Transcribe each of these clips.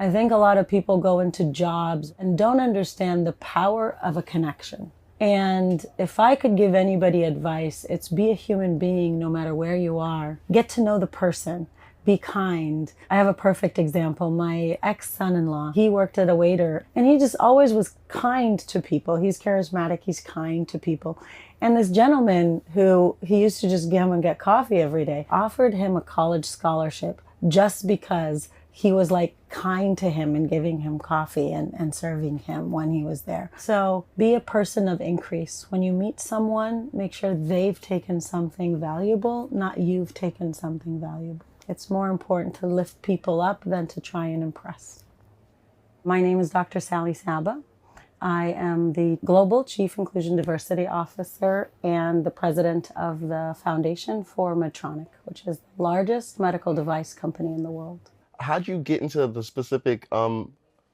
I think a lot of people go into jobs and don't understand the power of a connection. And if I could give anybody advice, it's be a human being no matter where you are. Get to know the person. Be kind. I have a perfect example. My ex-son-in-law, he worked at a waiter and he just always was kind to people. He's charismatic. He's kind to people. And this gentleman who he used to just come and get coffee every day offered him a college scholarship just because he was like kind to him and giving him coffee and serving him when he was there. So be a person of increase. When you meet someone, make sure they've taken something valuable, not you've taken something valuable. It's more important to lift people up than to try and impress. My name is Dr. Sally Saba. I am the Global Chief Inclusion Diversity Officer and the President of the Foundation for Medtronic, which is the largest medical device company in the world. How'd you get into the specific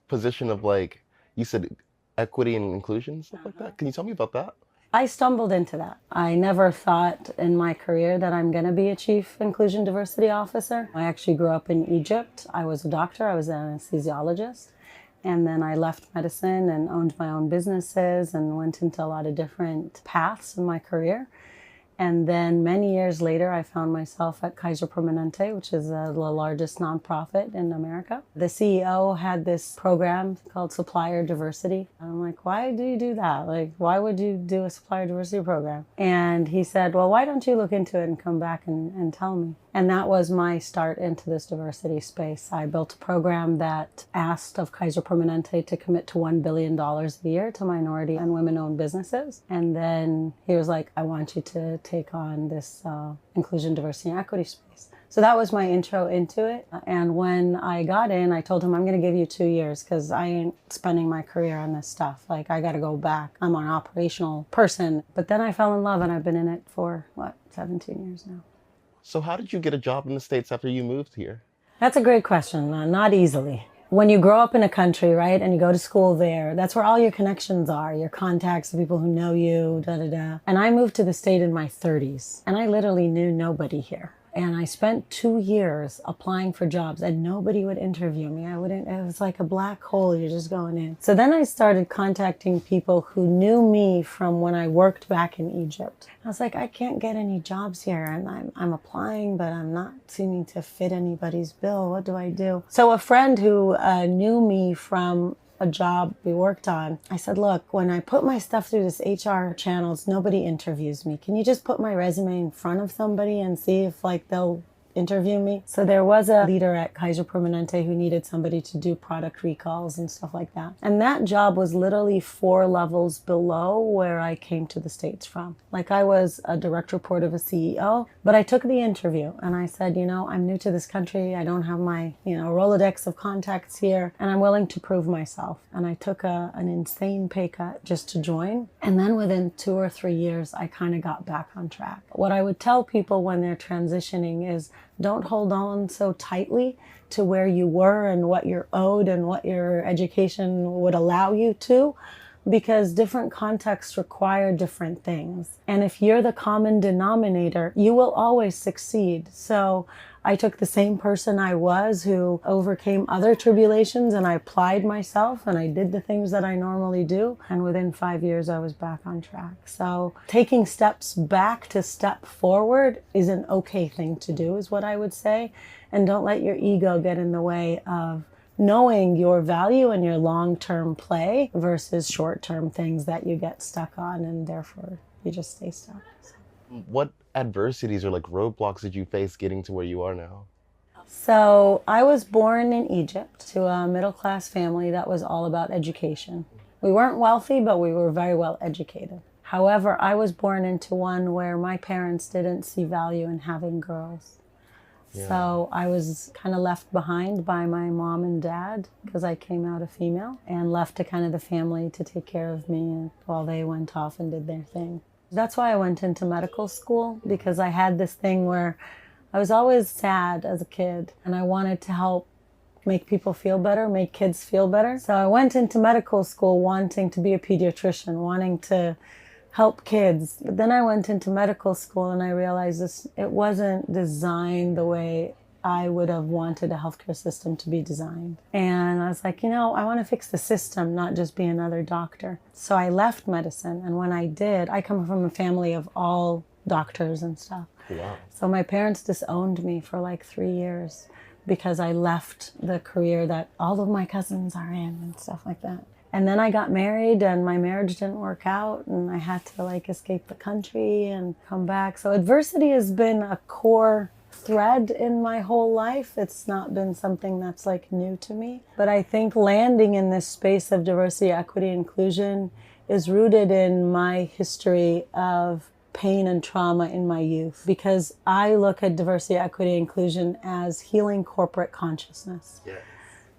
position of, like, you said equity and inclusion, stuff like that? Can you tell me about that? I stumbled into that. I never thought in my career that I'm going to be a Chief Inclusion Diversity Officer. I actually grew up in Egypt. I was a doctor. I was an anesthesiologist. And then I left medicine and owned my own businesses and went into a lot of different paths in my career. And then many years later, I found myself at Kaiser Permanente, which is the largest nonprofit in America. The CEO had this program called Supplier Diversity. And I'm like, why do you do that? Like, why would you do a supplier diversity program? And he said, well, why don't you look into it and come back and tell me? And that was my start into this diversity space. I built a program that asked of Kaiser Permanente to commit to $1 billion a year to minority and women-owned businesses. And then he was like, I want you to take on this inclusion, diversity, and equity space. So that was my intro into it. And when I got in, I told him, I'm going to give you 2 years because I ain't spending my career on this stuff. Like, I got to go back. I'm an operational person. But then I fell in love and I've been in it for, 17 years now. So how did you get a job in the States after you moved here? That's a great question. Not easily. When you grow up in a country, right, and you go to school there, that's where all your connections are, your contacts, the people who know you, da-da-da. And I moved to the state in my 30s, and I literally knew nobody here. And I spent 2 years applying for jobs and nobody would interview me. It was like a black hole, you're just going in. So then I started contacting people who knew me from when I worked back in Egypt. I was like, I can't get any jobs here and I'm applying, but I'm not seeming to fit anybody's bill. What do I do? So a friend who knew me from a job we worked on, I said, look, when I put my stuff through this HR channels, nobody interviews me. Can you just put my resume in front of somebody and see if they'll interview me? So there was a leader at Kaiser Permanente who needed somebody to do product recalls and stuff like that. And that job was literally 4 levels below where I came to the States from. Like, I was a direct report of a CEO, but I took the interview and I said, I'm new to this country. I don't have my, Rolodex of contacts here, and I'm willing to prove myself. And I took an insane pay cut just to join. And then within 2 or 3 years, I kind of got back on track. What I would tell people when they're transitioning is, don't hold on so tightly to where you were and what you're owed and what your education would allow you to, because different contexts require different things. And if you're the common denominator, you will always succeed. So I took the same person I was who overcame other tribulations and I applied myself and I did the things that I normally do. And within 5 years, I was back on track. So taking steps back to step forward is an okay thing to do, is what I would say. And don't let your ego get in the way of knowing your value and your long-term play versus short-term things that you get stuck on and therefore you just stay stuck. What adversities or roadblocks did you face getting to where you are now? So I was born in Egypt to a middle-class family that was all about education. We weren't wealthy, but we were very well educated. However, I was born into one where my parents didn't see value in having girls. Yeah. So I was kind of left behind by my mom and dad because I came out a female, and left to kind of the family to take care of me while they went off and did their thing. That's why I went into medical school, because I had this thing where I was always sad as a kid and I wanted to help make people feel better, make kids feel better. So I went into medical school wanting to be a pediatrician, wanting to help kids. But then I went into medical school and I realized it wasn't designed the way I would have wanted a healthcare system to be designed. And I was like, you know, I want to fix the system, not just be another doctor. So I left medicine. And when I did, I come from a family of all doctors and stuff. Wow. So my parents disowned me for like 3 years because I left the career that all of my cousins are in and stuff like that. And then I got married and my marriage didn't work out and I had to like escape the country and come back. So adversity has been a core thread in my whole life. It's not been something that's like new to me. But I think landing in this space of diversity, equity, inclusion is rooted in my history of pain and trauma in my youth, because I look at diversity, equity, inclusion as healing corporate consciousness. Yeah.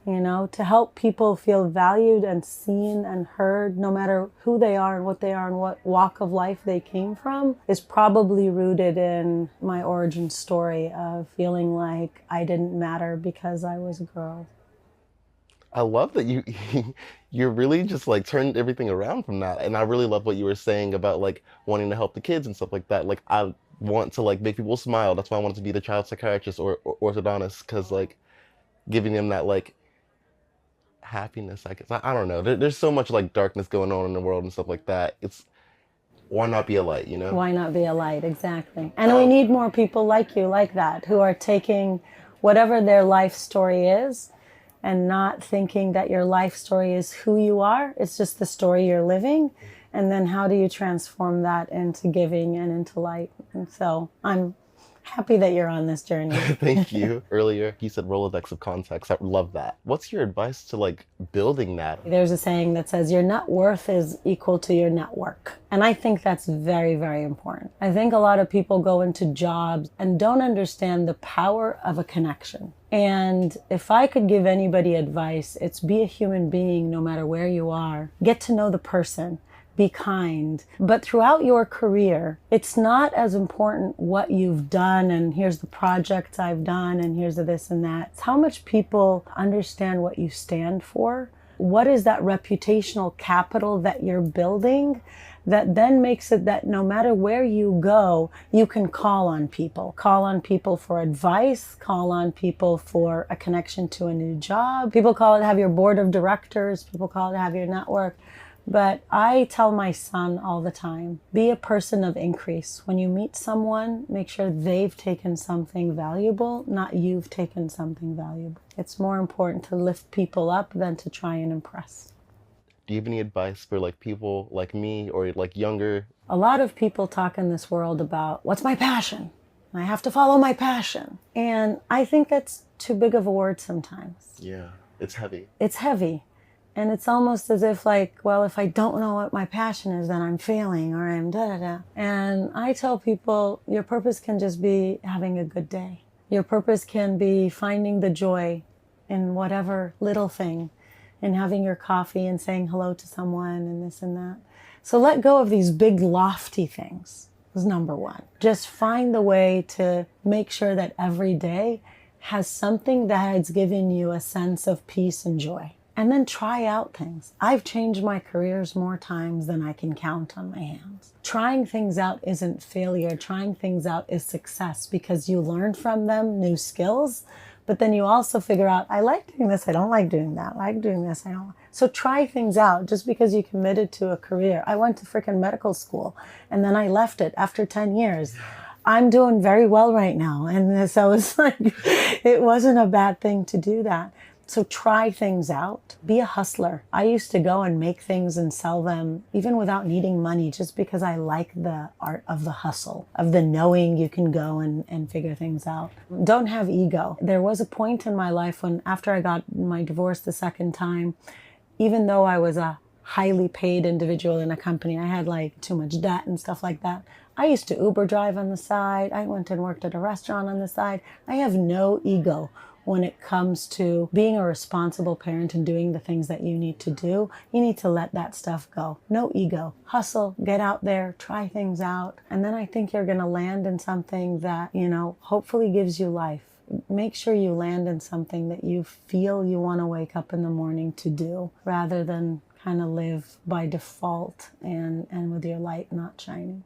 You know, to help people feel valued and seen and heard, no matter who they are and what they are and what walk of life they came from, is probably rooted in my origin story of feeling like I didn't matter because I was a girl. I love that you're really just like turned everything around from that. And I really love what you were saying about like wanting to help the kids and stuff like that. Like I want to like make people smile. That's why I wanted to be the child psychiatrist or orthodontist, because like giving them that like happiness, I guess. I don't know. There's so much like darkness going on in the world and stuff like that. It's why not be a light, you know? Why not be a light? Exactly. And we need more people like you, like that, who are taking whatever their life story is and not thinking that your life story is who you are. It's just the story you're living. And then how do you transform that into giving and into light? And so I'm happy that you're on this journey. Thank you. Earlier, you said Rolodex of contacts. I love that. What's your advice to like building that? There's a saying that says your net worth is equal to your network. And I think that's very, very important. I think a lot of people go into jobs and don't understand the power of a connection. And if I could give anybody advice, it's be a human being no matter where you are. Get to know the person. Be kind. But throughout your career, it's not as important what you've done and here's the projects I've done and here's the this and that. It's how much people understand what you stand for. What is that reputational capital that you're building that then makes it that no matter where you go, you can call on people. Call on people for advice, call on people for a connection to a new job. People call it have your board of directors, people call it have your network. But I tell my son all the time, be a person of increase. When you meet someone, make sure they've taken something valuable, not you've taken something valuable. It's more important to lift people up than to try and impress. Do you have any advice for like people like me or like younger? A lot of people talk in this world about what's my passion? I have to follow my passion. And I think that's too big of a word sometimes. Yeah, it's heavy. It's heavy. And it's almost as if like, well, if I don't know what my passion is, then I'm failing or I'm da-da-da. And I tell people your purpose can just be having a good day. Your purpose can be finding the joy in whatever little thing, in having your coffee and saying hello to someone and this and that. So let go of these big lofty things is number one. Just find the way to make sure that every day has something that has given you a sense of peace and joy. And then try out things. I've changed my careers more times than I can count on my hands. Trying things out isn't failure. Trying things out is success because you learn from them new skills, but then you also figure out, I like doing this, I don't like doing that. I like doing this, I don't. So try things out just because you committed to a career. I went to freaking medical school and then I left it after 10 years. I'm doing very well right now. And so it's like, it wasn't a bad thing to do that. So try things out. Be a hustler. I used to go and make things and sell them even without needing money, just because I like the art of the hustle, of the knowing you can go and figure things out. Don't have ego. There was a point in my life when after I got my divorce the second time, even though I was a highly paid individual in a company, I had like too much debt and stuff like that. I used to Uber drive on the side. I went and worked at a restaurant on the side. I have no ego when it comes to being a responsible parent and doing the things that you need to do. You need to let that stuff go. No ego. Hustle, get out there, try things out. And then I think you're going to land in something that, you know, hopefully gives you life. Make sure you land in something that you feel you want to wake up in the morning to do, rather than kind of live by default and with your light not shining.